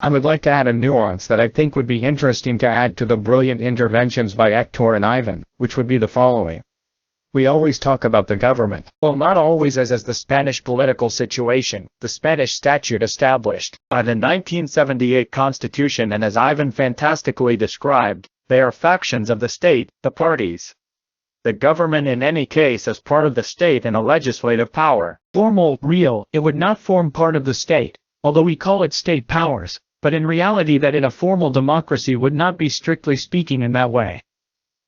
I would like to add a nuance that I think would be interesting to add to the brilliant interventions by Hector and Ivan, which would be the following. We always talk about the government. Well, not always as the Spanish political situation, the Spanish statute established by the 1978 Constitution, and as Ivan fantastically described, they are factions of the state, the parties. The government in any case is part of the state and a legislative power. Formal, real, it would not form part of the state, although we call it state powers, but in reality that in a formal democracy would not be strictly speaking in that way.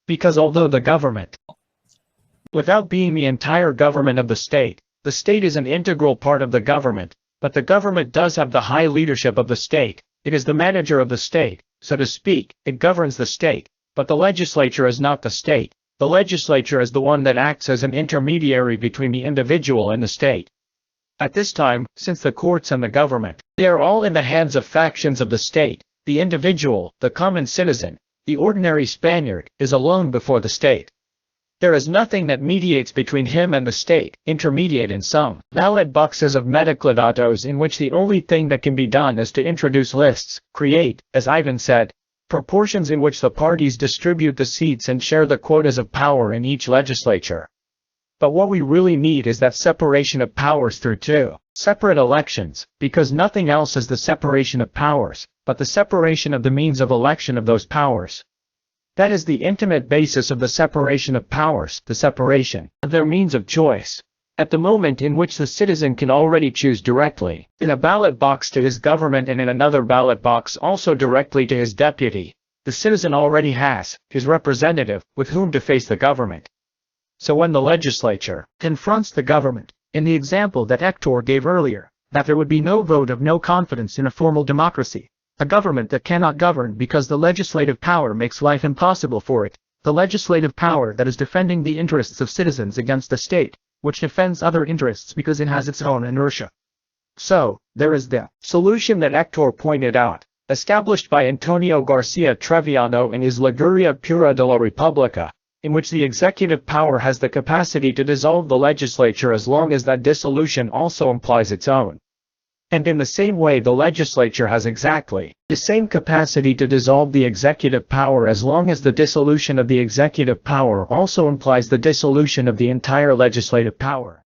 Because although the government, without being the entire government of the state is an integral part of the government, but the government does have the high leadership of the state. It is the manager of the state, so to speak. It governs the state, but the legislature is not the state. The legislature is the one that acts as an intermediary between the individual and the state. At this time, since the courts and the government, they are all in the hands of factions of the state, the individual, the common citizen, the ordinary Spaniard, is alone before the state. There is nothing that mediates between him and the state, intermediate in some ballot boxes of metacladatos in which the only thing that can be done is to introduce lists, create, as Ivan said, proportions in which the parties distribute the seats and share the quotas of power in each legislature. But what we really need is that separation of powers through two separate elections, because nothing else is the separation of powers, but the separation of the means of election of those powers. That is the intimate basis of the separation of powers, the separation of their means of choice. At the moment in which the citizen can already choose directly, in a ballot box to his government and in another ballot box also directly to his deputy, the citizen already has his representative with whom to face the government. So when the legislature confronts the government, in the example that Hector gave earlier, that there would be no vote of no confidence in a formal democracy, a government that cannot govern because the legislative power makes life impossible for it, the legislative power that is defending the interests of citizens against the state, which defends other interests because it has its own inertia. So, there is the solution that Hector pointed out, established by Antonio Garcia Treviano in his Liguria Pura de la República, in which the executive power has the capacity to dissolve the legislature as long as that dissolution also implies its own. And in the same way the legislature has exactly the same capacity to dissolve the executive power as long as the dissolution of the executive power also implies the dissolution of the entire legislative power.